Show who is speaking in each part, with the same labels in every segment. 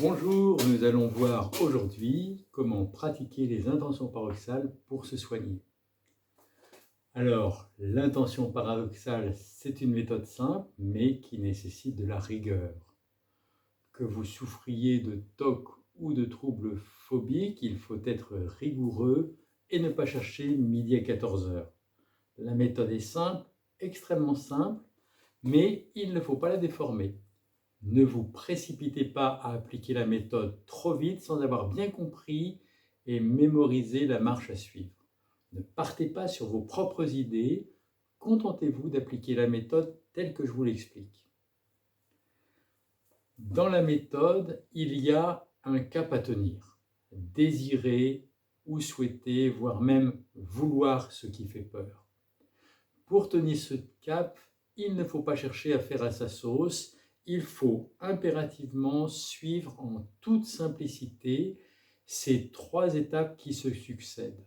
Speaker 1: Bonjour, nous allons voir aujourd'hui comment pratiquer les intentions paradoxales pour se soigner. Alors, l'intention paradoxale, c'est une méthode simple, mais qui nécessite de la rigueur. Que vous souffriez de TOC ou de troubles phobiques, il faut être rigoureux et ne pas chercher midi à 14 heures. La méthode est simple, extrêmement simple, mais il ne faut pas la déformer. Ne vous précipitez pas à appliquer la méthode trop vite sans avoir bien compris et mémorisé la marche à suivre. Ne partez pas sur vos propres idées, contentez-vous d'appliquer la méthode telle que je vous l'explique. Dans la méthode, il y a un cap à tenir. Désirer ou souhaiter, voire même vouloir ce qui fait peur. Pour tenir ce cap, il ne faut pas chercher à faire à sa sauce. Il faut impérativement suivre en toute simplicité ces trois étapes qui se succèdent.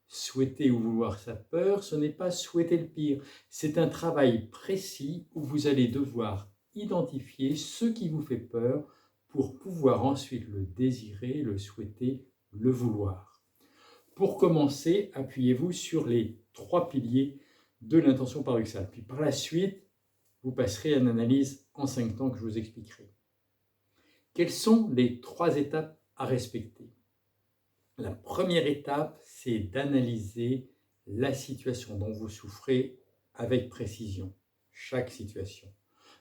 Speaker 1: Souhaiter ou vouloir sa peur, ce n'est pas souhaiter le pire, c'est un travail précis où vous allez devoir identifier ce qui vous fait peur pour pouvoir ensuite le désirer, le souhaiter, le vouloir. Pour commencer, appuyez-vous sur les trois piliers de l'intention paradoxale. Puis par la suite, vous passerez à une analyse en 5 temps que je vous expliquerai. Quelles sont les trois étapes à respecter? La première étape, c'est d'analyser la situation dont vous souffrez avec précision, chaque situation.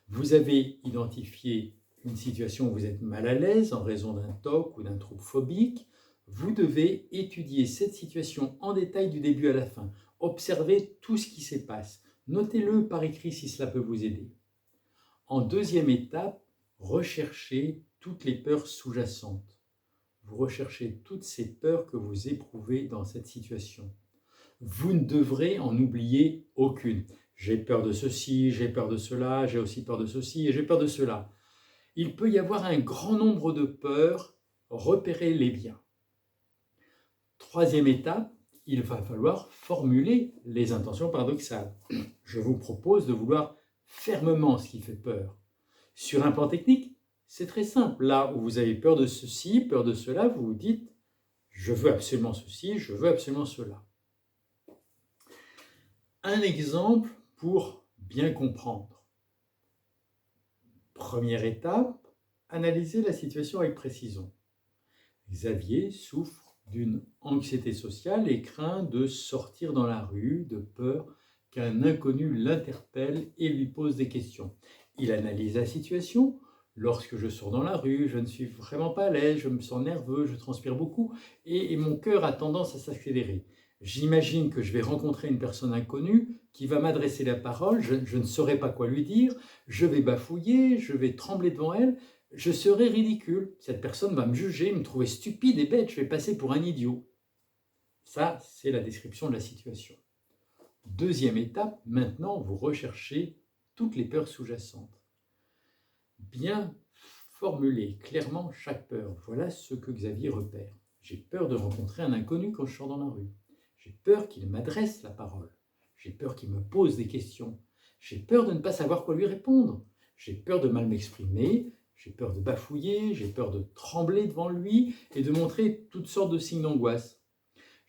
Speaker 1: Vous avez identifié une situation où vous êtes mal à l'aise en raison d'un TOC ou d'un trouble phobique. Vous devez étudier cette situation en détail du début à la fin. Observez tout ce qui se passe. Notez-le par écrit si cela peut vous aider. En deuxième étape, recherchez toutes les peurs sous-jacentes. Vous recherchez toutes ces peurs que vous éprouvez dans cette situation. Vous ne devrez en oublier aucune. J'ai peur de ceci, j'ai peur de cela, j'ai aussi peur de ceci et j'ai peur de cela. Il peut y avoir un grand nombre de peurs, repérez-les bien. Troisième étape, il va falloir formuler les intentions paradoxales. Je vous propose de vouloir fermement ce qui fait peur. Sur un plan technique, c'est très simple. Là où vous avez peur de ceci, peur de cela, vous vous dites « je veux absolument ceci, je veux absolument cela ». Un exemple pour bien comprendre. Première étape, analysez la situation avec précision. Xavier souffre d'une anxiété sociale et craint de sortir dans la rue de peur qu'un inconnu l'interpelle et lui pose des questions. Il analyse la situation. Lorsque je sors dans la rue, je ne suis vraiment pas à l'aise, je me sens nerveux, je transpire beaucoup et mon cœur a tendance à s'accélérer. J'imagine que je vais rencontrer une personne inconnue qui va m'adresser la parole, je ne saurai pas quoi lui dire, je vais bafouiller, je vais trembler devant elle, je serai ridicule. Cette personne va me juger, me trouver stupide et bête, je vais passer pour un idiot. Ça, c'est la description de la situation. Deuxième étape, maintenant, vous recherchez toutes les peurs sous-jacentes. Bien formuler clairement chaque peur. Voilà ce que Xavier repère. J'ai peur de rencontrer un inconnu quand je sors dans la rue. J'ai peur qu'il m'adresse la parole. J'ai peur qu'il me pose des questions. J'ai peur de ne pas savoir quoi lui répondre. J'ai peur de mal m'exprimer. J'ai peur de bafouiller. J'ai peur de trembler devant lui et de montrer toutes sortes de signes d'angoisse.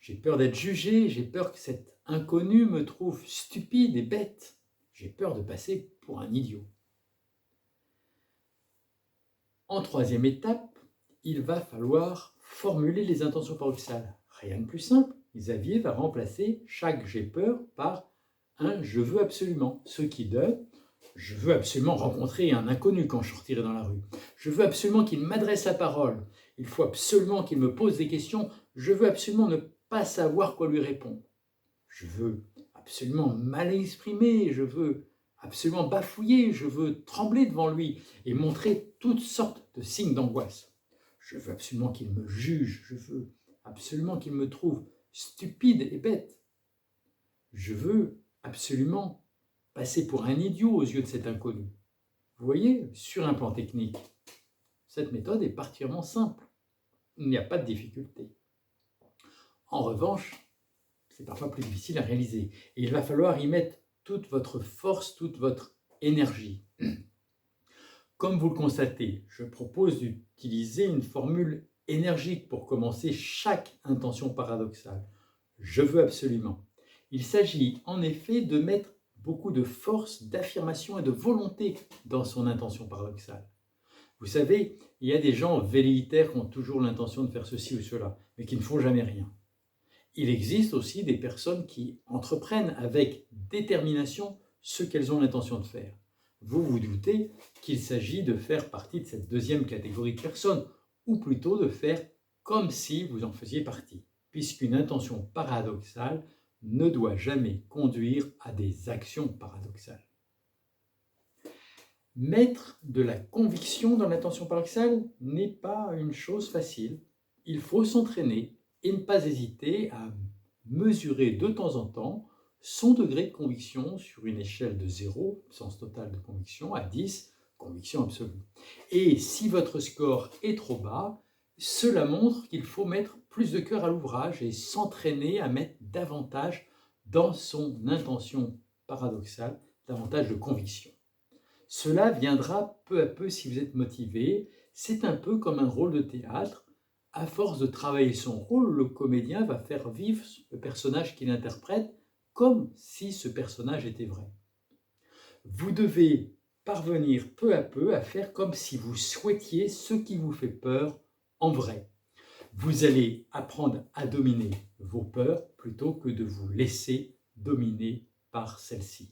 Speaker 1: J'ai peur d'être jugé. J'ai peur que cet inconnu me trouve stupide et bête. J'ai peur de passer pour un idiot. En troisième étape, il va falloir formuler les intentions paradoxales. Rien de plus simple. Xavier va remplacer chaque « j'ai peur » par un « je veux absolument », ce qui donne « je veux absolument rencontrer un inconnu quand je sortirai dans la rue ». Je veux absolument qu'il m'adresse la parole. Il faut absolument qu'il me pose des questions. Je veux absolument ne pas savoir quoi lui répondre. Je veux absolument mal exprimer. Je veux absolument bafouiller. Je veux trembler devant lui et montrer toutes sortes de signes d'angoisse. Je veux absolument qu'il me juge. Je veux absolument qu'il me trouve stupide et bête. Je veux absolument passer pour un idiot aux yeux de cet inconnu. Vous voyez, sur un plan technique, cette méthode est particulièrement simple. Il n'y a pas de difficulté. En revanche, c'est parfois plus difficile à réaliser. Et il va falloir y mettre toute votre force, toute votre énergie. Comme vous le constatez, je propose d'utiliser une formule énergique pour commencer chaque intention paradoxale. Je veux absolument. Il s'agit en effet de mettre beaucoup de force, d'affirmation et de volonté dans son intention paradoxale. Vous savez, il y a des gens velléitaires qui ont toujours l'intention de faire ceci ou cela, mais qui ne font jamais rien. Il existe aussi des personnes qui entreprennent avec détermination ce qu'elles ont l'intention de faire. Vous vous doutez qu'il s'agit de faire partie de cette deuxième catégorie de personnes, ou plutôt de faire comme si vous en faisiez partie, puisqu'une intention paradoxale ne doit jamais conduire à des actions paradoxales. Mettre de la conviction dans l'intention paradoxale n'est pas une chose facile. Il faut s'entraîner et ne pas hésiter à mesurer de temps en temps son degré de conviction sur une échelle de 0, sens total de conviction, à 10, conviction absolue. Et si votre score est trop bas, cela montre qu'il faut mettre plus de cœur à l'ouvrage et s'entraîner à mettre davantage dans son intention paradoxale, davantage de conviction. Cela viendra peu à peu si vous êtes motivé. C'est un peu comme un rôle de théâtre. À force de travailler son rôle, le comédien va faire vivre le personnage qu'il interprète comme si ce personnage était vrai. Vous devez parvenir peu à peu à faire comme si vous souhaitiez ce qui vous fait peur en vrai. Vous allez apprendre à dominer vos peurs plutôt que de vous laisser dominer par celles-ci.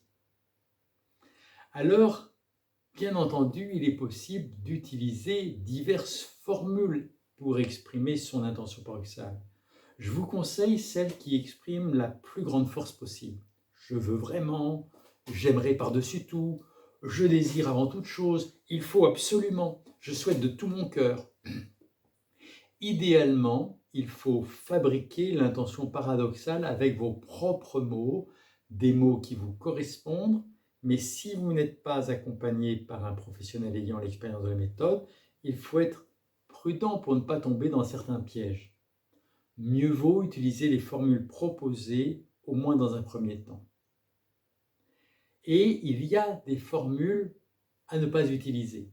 Speaker 1: Alors, bien entendu, il est possible d'utiliser diverses formules pour exprimer son intention paradoxale. Je vous conseille celle qui exprime la plus grande force possible. Je veux vraiment, j'aimerais par-dessus tout, je désire avant toute chose, il faut absolument, je souhaite de tout mon cœur. Idéalement, il faut fabriquer l'intention paradoxale avec vos propres mots, des mots qui vous correspondent, mais si vous n'êtes pas accompagné par un professionnel ayant l'expérience de la méthode, il faut être prudent pour ne pas tomber dans certains pièges. Mieux vaut utiliser les formules proposées, au moins dans un premier temps. Et il y a des formules à ne pas utiliser.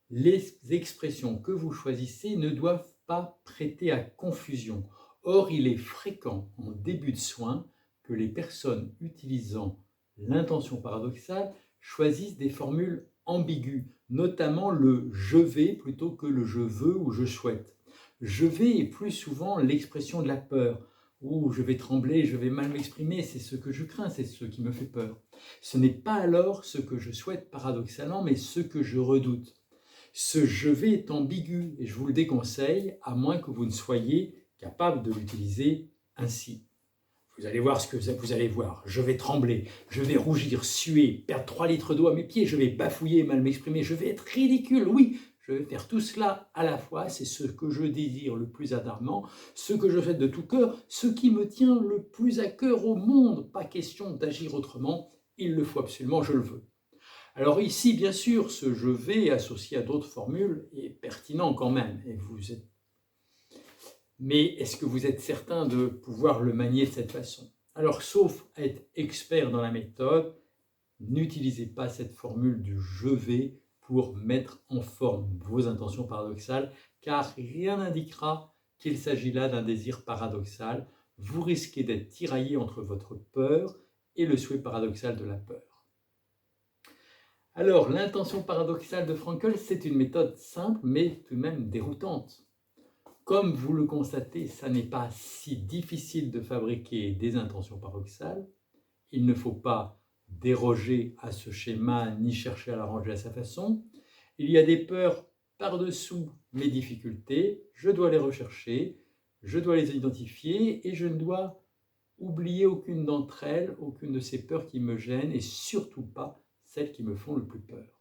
Speaker 1: Les expressions que vous choisissez ne doivent pas prêter à confusion. Or, il est fréquent en début de soins que les personnes utilisant l'intention paradoxale choisissent des formules ambiguës, notamment le « je vais » plutôt que le « je veux » ou « je souhaite ». Je vais est plus souvent l'expression de la peur, ou je vais trembler, je vais mal m'exprimer, c'est ce que je crains, c'est ce qui me fait peur. Ce n'est pas alors ce que je souhaite paradoxalement, mais ce que je redoute. Ce je vais est ambigu et je vous le déconseille, à moins que vous ne soyez capable de l'utiliser ainsi. Vous allez voir ce que vous allez voir. Je vais trembler, je vais rougir, suer, perdre 3 litres d'eau à mes pieds, je vais bafouiller, mal m'exprimer, je vais être ridicule, oui. Je vais faire tout cela à la fois, c'est ce que je désire le plus ardemment, ce que je souhaite de tout cœur, ce qui me tient le plus à cœur au monde. Pas question d'agir autrement, il le faut absolument, je le veux. Alors ici, bien sûr, ce « je vais » associé à d'autres formules est pertinent quand même. Mais est-ce que vous êtes certain de pouvoir le manier de cette façon? Alors, sauf à être expert dans la méthode, n'utilisez pas cette formule du « je vais » pour mettre en forme vos intentions paradoxales, car rien n'indiquera qu'il s'agit là d'un désir paradoxal. Vous risquez d'être tiraillé entre votre peur et le souhait paradoxal de la peur. Alors, l'intention paradoxale de Frankl, c'est une méthode simple, mais tout de même déroutante. Comme vous le constatez, ça n'est pas si difficile de fabriquer des intentions paradoxales. Il ne faut pas déroger à ce schéma, ni chercher à l'arranger à sa façon. Il y a des peurs par-dessous mes difficultés, je dois les rechercher, je dois les identifier et je ne dois oublier aucune d'entre elles, aucune de ces peurs qui me gênent et surtout pas celles qui me font le plus peur.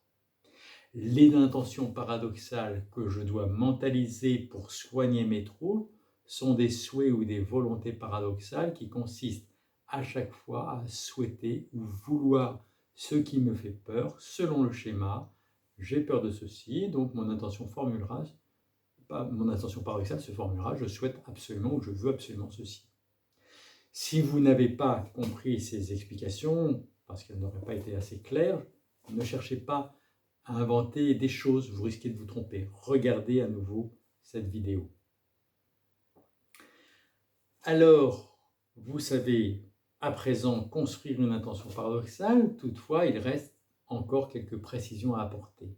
Speaker 1: Les intentions paradoxales que je dois mentaliser pour soigner mes troubles sont des souhaits ou des volontés paradoxales qui consistent à chaque fois à souhaiter ou vouloir ce qui me fait peur selon le schéma. J'ai peur de ceci, donc mon intention paradoxale se formulera, je souhaite absolument ou je veux absolument ceci. Si vous n'avez pas compris ces explications, parce qu'elles n'auraient pas été assez claires, ne cherchez pas à inventer des choses, vous risquez de vous tromper. Regardez à nouveau cette vidéo. Alors, vous savez à présent construire une intention paradoxale, toutefois, il reste encore quelques précisions à apporter.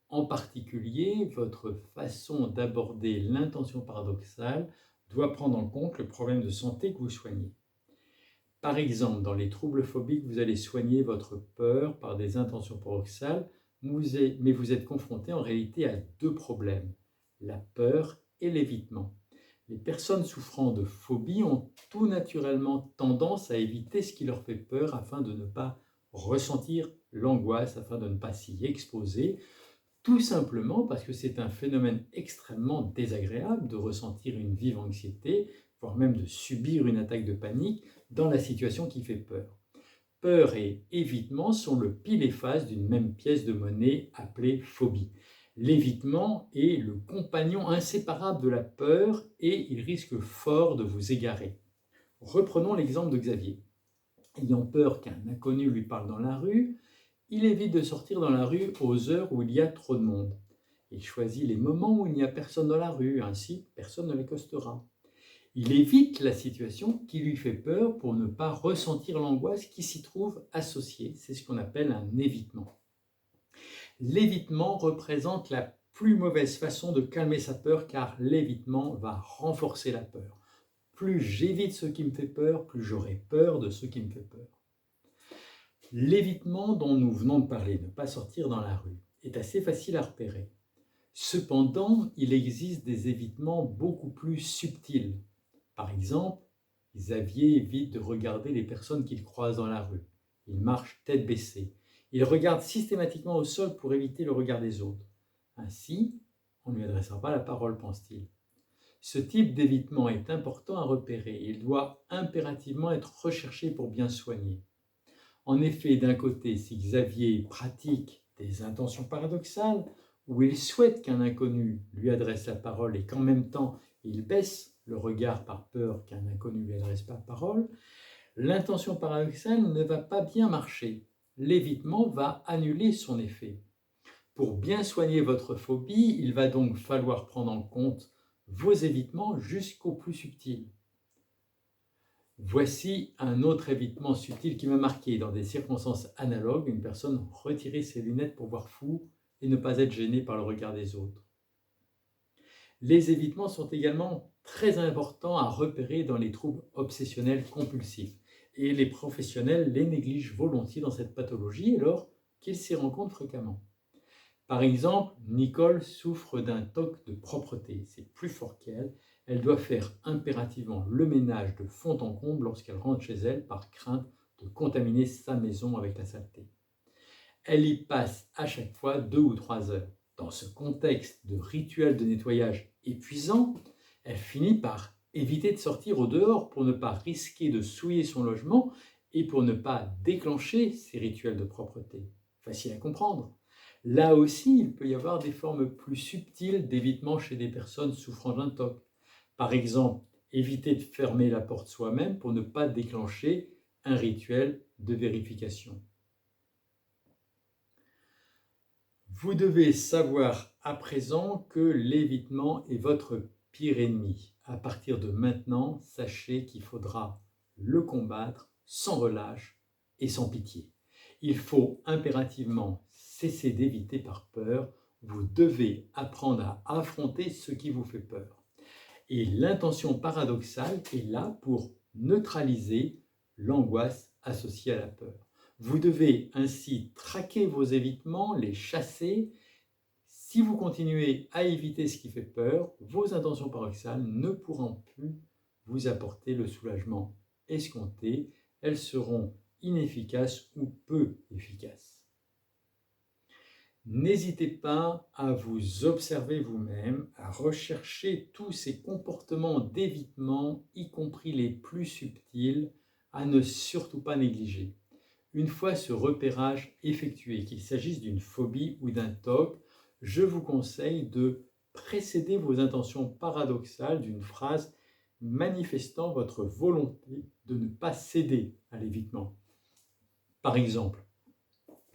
Speaker 1: En particulier, votre façon d'aborder l'intention paradoxale doit prendre en compte le problème de santé que vous soignez. Par exemple, dans les troubles phobiques, vous allez soigner votre peur par des intentions paradoxales, mais vous êtes confronté en réalité à deux problèmes, la peur et l'évitement. Les personnes souffrant de phobie ont tout naturellement tendance à éviter ce qui leur fait peur afin de ne pas ressentir l'angoisse, afin de ne pas s'y exposer, tout simplement parce que c'est un phénomène extrêmement désagréable de ressentir une vive anxiété, voire même de subir une attaque de panique dans la situation qui fait peur. Peur et évitement sont le pile et face d'une même pièce de monnaie appelée phobie. L'évitement est le compagnon inséparable de la peur et il risque fort de vous égarer. Reprenons l'exemple de Xavier. Ayant peur qu'un inconnu lui parle dans la rue, il évite de sortir dans la rue aux heures où il y a trop de monde. Il choisit les moments où il n'y a personne dans la rue, ainsi personne ne l'accostera. Il évite la situation qui lui fait peur pour ne pas ressentir l'angoisse qui s'y trouve associée. C'est ce qu'on appelle un évitement. L'évitement représente la plus mauvaise façon de calmer sa peur car l'évitement va renforcer la peur. Plus j'évite ce qui me fait peur, plus j'aurai peur de ce qui me fait peur. L'évitement dont nous venons de parler, ne pas sortir dans la rue, est assez facile à repérer. Cependant, il existe des évitements beaucoup plus subtils. Par exemple, Xavier évite de regarder les personnes qu'il croise dans la rue. Il marche tête baissée. Il regarde systématiquement au sol pour éviter le regard des autres. Ainsi, on ne lui adressera pas la parole, pense-t-il. Ce type d'évitement est important à repérer et il doit impérativement être recherché pour bien soigner. En effet, d'un côté, si Xavier pratique des intentions paradoxales, où il souhaite qu'un inconnu lui adresse la parole et qu'en même temps il baisse le regard par peur qu'un inconnu ne lui adresse pas la parole, l'intention paradoxale ne va pas bien marcher. L'évitement va annuler son effet. Pour bien soigner votre phobie, il va donc falloir prendre en compte vos évitements jusqu'au plus subtil. Voici un autre évitement subtil qui m'a marqué. Dans des circonstances analogues, une personne retirait ses lunettes pour voir flou et ne pas être gênée par le regard des autres. Les évitements sont également très importants à repérer dans les troubles obsessionnels compulsifs. Et les professionnels les négligent volontiers dans cette pathologie alors qu'ils s'y rencontrent fréquemment. Par exemple, Nicole souffre d'un toc de propreté. C'est plus fort qu'elle. Elle doit faire impérativement le ménage de fond en comble lorsqu'elle rentre chez elle par crainte de contaminer sa maison avec la saleté. Elle y passe à chaque fois 2 ou 3 heures. Dans ce contexte de rituel de nettoyage épuisant, elle finit par éviter de sortir au dehors pour ne pas risquer de souiller son logement et pour ne pas déclencher ces rituels de propreté. Facile à comprendre. Là aussi, il peut y avoir des formes plus subtiles d'évitement chez des personnes souffrant d'un TOC. Par exemple, éviter de fermer la porte soi-même pour ne pas déclencher un rituel de vérification. Vous devez savoir à présent que l'évitement est votre pire ennemi. À partir de maintenant, sachez qu'il faudra le combattre sans relâche et sans pitié. Il faut impérativement cesser d'éviter par peur. Vous devez apprendre à affronter ce qui vous fait peur. Et l'intention paradoxale est là pour neutraliser l'angoisse associée à la peur. Vous devez ainsi traquer vos évitements, les chasser. Si vous continuez à éviter ce qui fait peur, vos intentions paradoxales ne pourront plus vous apporter le soulagement escompté. Elles seront inefficaces ou peu efficaces. N'hésitez pas à vous observer vous-même, à rechercher tous ces comportements d'évitement, y compris les plus subtils, à ne surtout pas négliger. Une fois ce repérage effectué, qu'il s'agisse d'une phobie ou d'un TOC, je vous conseille de précéder vos intentions paradoxales d'une phrase manifestant votre volonté de ne pas céder à l'évitement. Par exemple,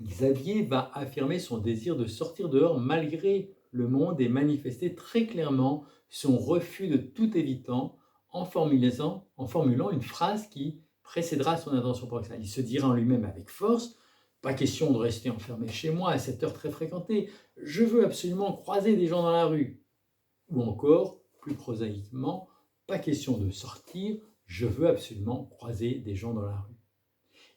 Speaker 1: Xavier va affirmer son désir de sortir dehors malgré le monde et manifester très clairement son refus de tout évitant en formulant une phrase qui précédera son intention paroxysale. Il se dira en lui-même avec force: pas question de rester enfermé chez moi à cette heure très fréquentée, je veux absolument croiser des gens dans la rue. Ou encore, plus prosaïquement, pas question de sortir, je veux absolument croiser des gens dans la rue.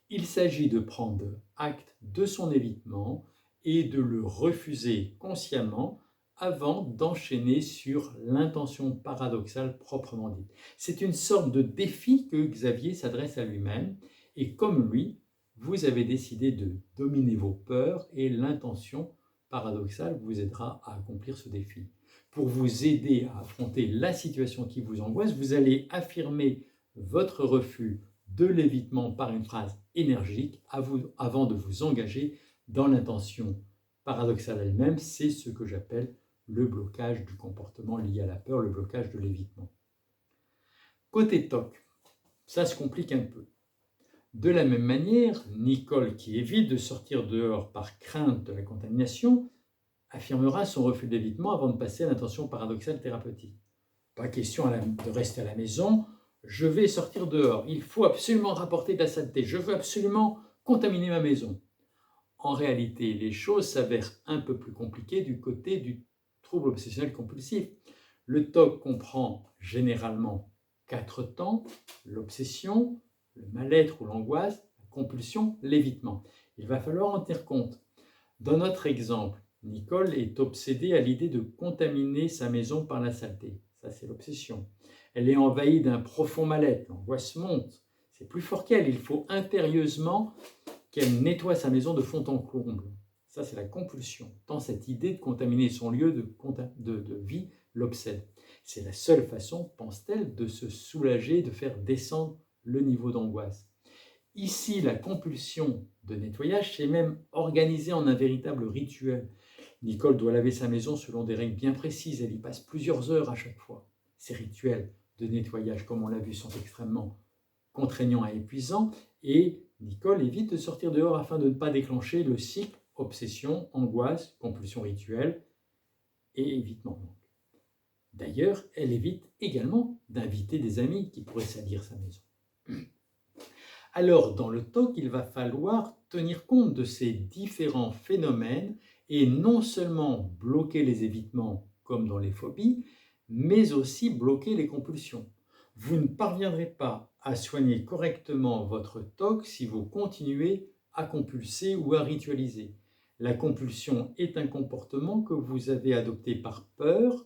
Speaker 1: Il s'agit de prendre acte de son évitement et de le refuser consciemment avant d'enchaîner sur l'intention paradoxale proprement dite. C'est une sorte de défi que Xavier s'adresse à lui-même, et comme lui, vous avez décidé de dominer vos peurs et l'intention paradoxale vous aidera à accomplir ce défi. Pour vous aider à affronter la situation qui vous angoisse, vous allez affirmer votre refus de l'évitement par une phrase énergique avant de vous engager dans l'intention paradoxale elle-même. C'est ce que j'appelle le blocage du comportement lié à la peur, le blocage de l'évitement. Côté TOC, ça se complique un peu. De la même manière, Nicole, qui évite de sortir dehors par crainte de la contamination, affirmera son refus de l'évitement avant de passer à l'intention paradoxale thérapeutique. Pas question de rester à la maison, je vais sortir dehors, il faut absolument rapporter de la saleté, je veux absolument contaminer ma maison. En réalité, les choses s'avèrent un peu plus compliquées du côté du trouble obsessionnel compulsif. Le TOC comprend généralement 4 temps: l'obsession, le mal-être ou l'angoisse, la compulsion, l'évitement. Il va falloir en tenir compte. Dans notre exemple, Nicole est obsédée à l'idée de contaminer sa maison par la saleté. Ça, c'est l'obsession. Elle est envahie d'un profond mal-être. L'angoisse monte. C'est plus fort qu'elle. Il faut impérieusement qu'elle nettoie sa maison de fond en comble. Ça, c'est la compulsion. Tant cette idée de contaminer son lieu de vie l'obsède. C'est la seule façon, pense-t-elle, de se soulager, de faire descendre le niveau d'angoisse. Ici, la compulsion de nettoyage s'est même organisée en un véritable rituel. Nicole doit laver sa maison selon des règles bien précises. Elle y passe plusieurs heures à chaque fois. Ces rituels de nettoyage, comme on l'a vu, sont extrêmement contraignants et épuisants, et Nicole évite de sortir dehors afin de ne pas déclencher le cycle obsession, angoisse, compulsion rituelle et évitement. D'ailleurs, elle évite également d'inviter des amis qui pourraient salir sa maison. Alors, dans le TOC, il va falloir tenir compte de ces différents phénomènes et non seulement bloquer les évitements comme dans les phobies, mais aussi bloquer les compulsions. Vous ne parviendrez pas à soigner correctement votre TOC si vous continuez à compulser ou à ritualiser. La compulsion est un comportement que vous avez adopté par peur.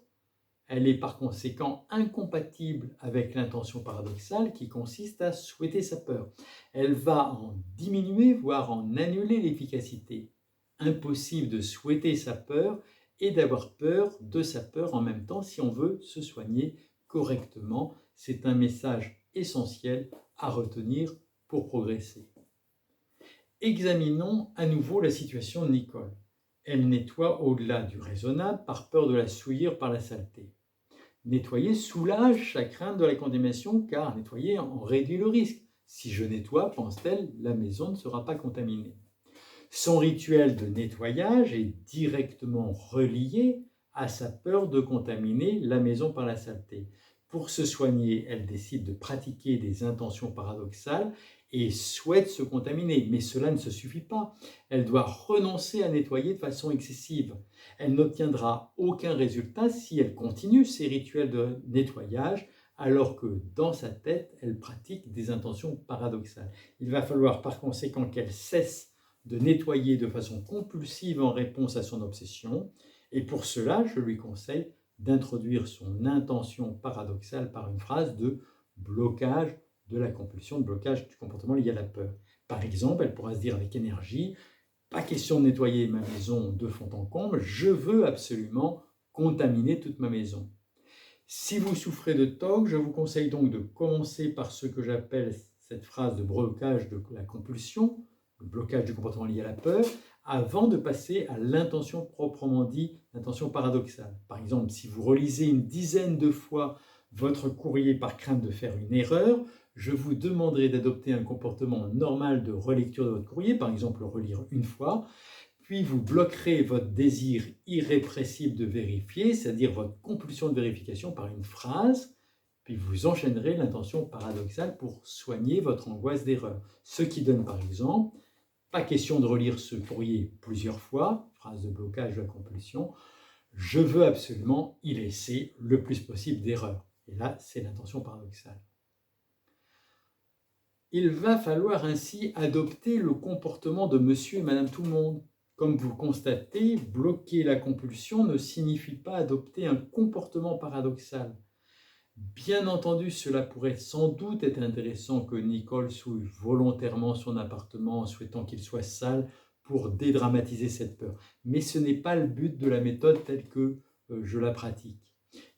Speaker 1: Elle est par conséquent incompatible avec l'intention paradoxale qui consiste à souhaiter sa peur. Elle va en diminuer, voire en annuler l'efficacité. Impossible de souhaiter sa peur et d'avoir peur de sa peur en même temps si on veut se soigner correctement. C'est un message essentiel à retenir pour progresser. Examinons à nouveau la situation de Nicole. Elle nettoie au-delà du raisonnable par peur de la souillir par la saleté. Nettoyer soulage sa crainte de la contamination car nettoyer en réduit le risque. Si je nettoie, pense-t-elle, la maison ne sera pas contaminée. Son rituel de nettoyage est directement relié à sa peur de contaminer la maison par la saleté. Pour se soigner, elle décide de pratiquer des intentions paradoxales et souhaite se contaminer. Mais cela ne se suffit pas. Elle doit renoncer à nettoyer de façon excessive. Elle n'obtiendra aucun résultat si elle continue ses rituels de nettoyage alors que dans sa tête, elle pratique des intentions paradoxales. Il va falloir par conséquent qu'elle cesse de nettoyer de façon compulsive en réponse à son obsession. Et pour cela, je lui conseille d'introduire son intention paradoxale par une phrase de blocage de la compulsion, de blocage du comportement lié à la peur. Par exemple, elle pourra se dire avec énergie: pas question de nettoyer ma maison de fond en comble, je veux absolument contaminer toute ma maison. Si vous souffrez de TOC, je vous conseille donc de commencer par ce que j'appelle cette phrase de blocage de la compulsion, le blocage du comportement lié à la peur, avant de passer à l'intention proprement dit, l'intention paradoxale. Par exemple, si vous relisez une dizaine de fois votre courrier par crainte de faire une erreur, je vous demanderai d'adopter un comportement normal de relecture de votre courrier, par exemple le relire une fois, puis vous bloquerez votre désir irrépressible de vérifier, c'est-à-dire votre compulsion de vérification par une phrase, puis vous enchaînerez l'intention paradoxale pour soigner votre angoisse d'erreur. Ce qui donne par exemple, pas question de relire ce courrier plusieurs fois, phrase de blocage de la compulsion, je veux absolument y laisser le plus possible d'erreurs. Et là, c'est l'intention paradoxale. Il va falloir ainsi adopter le comportement de monsieur et madame tout le monde. Comme vous le constatez, bloquer la compulsion ne signifie pas adopter un comportement paradoxal. Bien entendu, cela pourrait sans doute être intéressant que Nicole souille volontairement son appartement en souhaitant qu'il soit sale pour dédramatiser cette peur. Mais ce n'est pas le but de la méthode telle que je la pratique.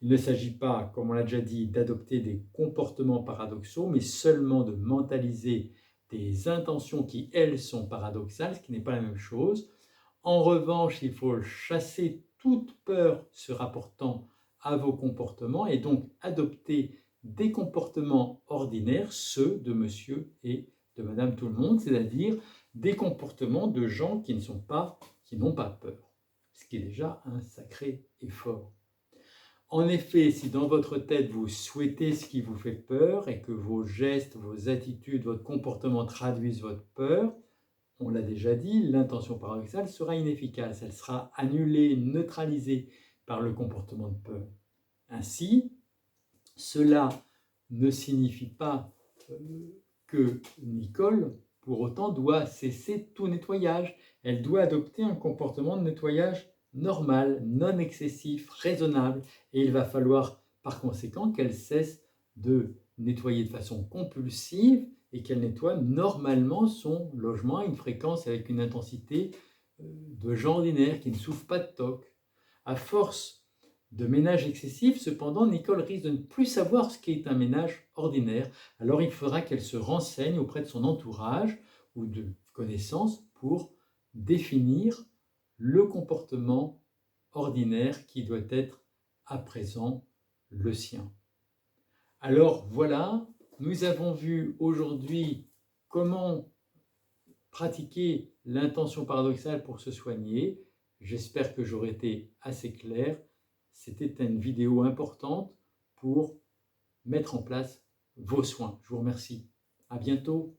Speaker 1: Il ne s'agit pas, comme on l'a déjà dit, d'adopter des comportements paradoxaux, mais seulement de mentaliser des intentions qui, elles, sont paradoxales, ce qui n'est pas la même chose. En revanche, il faut chasser toute peur se rapportant à vos comportements et donc adopter des comportements ordinaires, ceux de monsieur et de madame tout le monde, c'est-à-dire des comportements de gens qui n'ont pas peur, ce qui est déjà un sacré effort. En effet, si dans votre tête vous souhaitez ce qui vous fait peur et que vos gestes, vos attitudes, votre comportement traduisent votre peur, on l'a déjà dit, l'intention paradoxale sera inefficace. Elle sera annulée, neutralisée par le comportement de peur. Ainsi, cela ne signifie pas que Nicole, pour autant, doit cesser tout nettoyage. Elle doit adopter un comportement de nettoyage normal, non excessif, raisonnable. Et il va falloir, par conséquent, qu'elle cesse de nettoyer de façon compulsive et qu'elle nettoie normalement son logement à une fréquence avec une intensité de gens ordinaires qui ne souffrent pas de TOC. À force de ménage excessif, cependant, Nicole risque de ne plus savoir ce qu'est un ménage ordinaire. Alors il faudra qu'elle se renseigne auprès de son entourage ou de connaissances pour définir le comportement ordinaire qui doit être à présent le sien. Alors voilà, nous avons vu aujourd'hui comment pratiquer l'intention paradoxale pour se soigner. J'espère que j'aurai été assez clair. C'était une vidéo importante pour mettre en place vos soins. Je vous remercie. À bientôt.